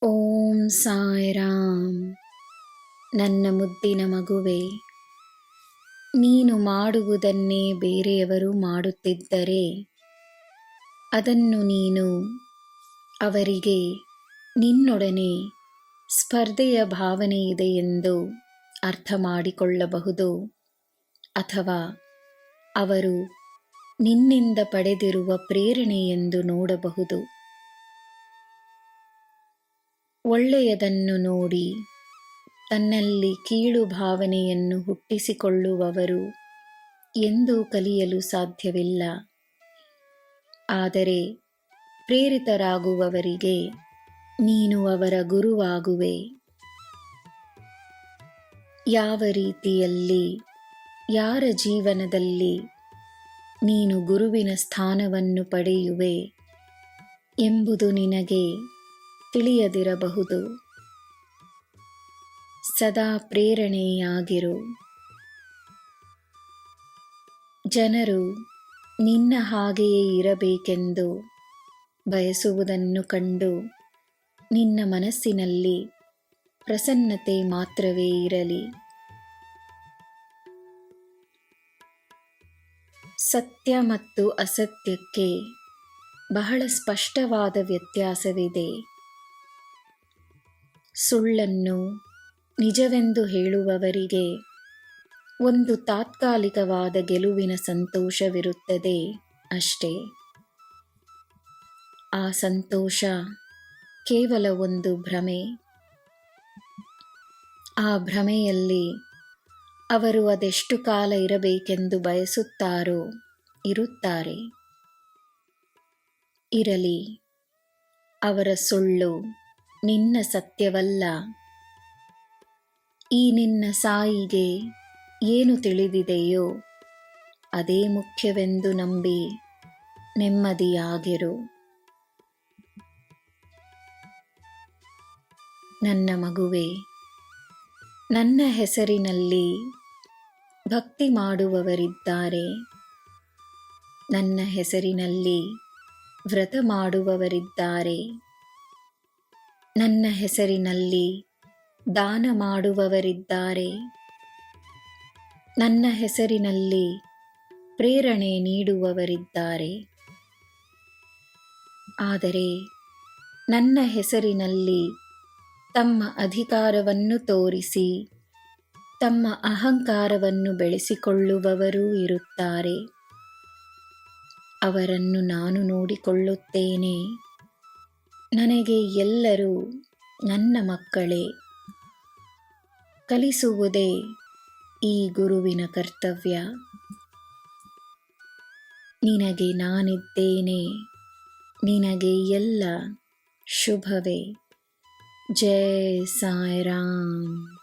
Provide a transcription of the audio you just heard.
ಓಂ ಸಾಯಿರಾಮ್. ನನ್ನ ಮುದ್ದಿನ ಮಗುವೆ, ನೀನು ಮಾಡುವುದನ್ನೇ ಬೇರೆಯವರು ಮಾಡುತ್ತಿದ್ದರೆ ಅದನ್ನು ನೀನು ಅವರಿಗೆ ನಿನ್ನೊಡನೆ ಸ್ಪರ್ಧೆಯ ಭಾವನೆ ಇದೆ ಎಂದು ಅರ್ಥ ಮಾಡಿಕೊಳ್ಳಬಹುದು, ಅಥವಾ ಅವರು ನಿನ್ನಿಂದ ಪಡೆದಿರುವ ಪ್ರೇರಣೆ ಎಂದು ನೋಡಬಹುದು. ಒಳ್ಳೆಯದನ್ನು ನೋಡಿ ತನ್ನಲ್ಲಿ ಕೀಳು ಭಾವನೆಯನ್ನು ಹುಟ್ಟಿಸಿಕೊಳ್ಳುವವರು ಎಂದೂ ಕಲಿಯಲು ಸಾಧ್ಯವಿಲ್ಲ. ಆದರೆ ಪ್ರೇರಿತರಾಗುವವರಿಗೆ ನೀನು ಅವರ ಗುರುವಾಗುವೆ. ಯಾವ ರೀತಿಯಲ್ಲಿ ಯಾರ ಜೀವನದಲ್ಲಿ ನೀನು ಗುರುವಿನ ಸ್ಥಾನವನ್ನು ಪಡೆಯುವೆ ಎಂಬುದು ನಿನಗೆ ತಿಳಿಯದಿರಬಹುದು. ಸದಾ ಪ್ರೇರಣೆಯಾಗಿರು. ಜನರು ನಿನ್ನ ಹಾಗೆಯೇ ಇರಬೇಕೆಂದು ಬಯಸುವುದನ್ನು ಕಂಡು ನಿನ್ನ ಮನಸ್ಸಿನಲ್ಲಿ ಪ್ರಸನ್ನತೆ ಮಾತ್ರವೇ ಇರಲಿ. ಸತ್ಯ ಮತ್ತು ಅಸತ್ಯಕ್ಕೆ ಬಹಳ ಸ್ಪಷ್ಟವಾದ ವ್ಯತ್ಯಾಸವಿದೆ. ಸುಳ್ಳನ್ನು ನಿಜವೆಂದು ಹೇಳುವವರಿಗೆ ಒಂದು ತಾತ್ಕಾಲಿಕವಾದ ಗೆಲುವಿನ ಸಂತೋಷವಿರುತ್ತದೆ ಅಷ್ಟೇ. ಆ ಸಂತೋಷ ಕೇವಲ ಒಂದು ಭ್ರಮೆ. ಆ ಭ್ರಮೆಯಲ್ಲಿ ಅವರು ಅದೆಷ್ಟು ಕಾಲ ಇರಬೇಕೆಂದು ಬಯಸುತ್ತಾರೋ ಇರುತ್ತಾರೆ. ಇರಲಿ, ಅವರ ಸುಳ್ಳು ನಿನ್ನ ಸತ್ಯವಲ್ಲ. ಈ ನಿನ್ನ ಸಾಯಿಗೆ ಏನು ತಿಳಿದಿದೆಯೋ ಅದೇ ಮುಖ್ಯವೆಂದು ನಂಬಿ ನೆಮ್ಮದಿಯಾಗಿರು. ನನ್ನ ಮಗುವೆ, ನನ್ನ ಹೆಸರಿನಲ್ಲಿ ಭಕ್ತಿ ಮಾಡುವವರಿದ್ದಾರೆ. ನನ್ನ ಹೆಸರಿನಲ್ಲಿ ವ್ರತ ಮಾಡುವವರಿದ್ದಾರೆ. ನನ್ನ ಹೆಸರಿನಲ್ಲಿ ದಾನ ಮಾಡುವವರಿದ್ದಾರೆ. ನನ್ನ ಹೆಸರಿನಲ್ಲಿ ಪ್ರೇರಣೆ ನೀಡುವವರಿದ್ದಾರೆ. ಆದರೆ ನನ್ನ ಹೆಸರಿನಲ್ಲಿ ತಮ್ಮ ಅಧಿಕಾರವನ್ನು ತೋರಿಸಿ ತಮ್ಮ ಅಹಂಕಾರವನ್ನು ಬೆಳೆಸಿಕೊಳ್ಳುವವರೂ ಇರುತ್ತಾರೆ. ಅವರನ್ನು ನಾನು ನೋಡಿಕೊಳ್ಳುತ್ತೇನೆ. ನನಗೆ ಎಲ್ಲರೂ ನನ್ನ ಮಕ್ಕಳೇ. ಕಲಿಸುವುದೇ ಈ ಗುರುವಿನ ಕರ್ತವ್ಯ. ನಿನಗೆ ನಾನಿದ್ದೇನೆ. ನಿನಗೆ ಎಲ್ಲ ಶುಭವೇ. ಜೈ ಸಾಯಿರಾಮ್.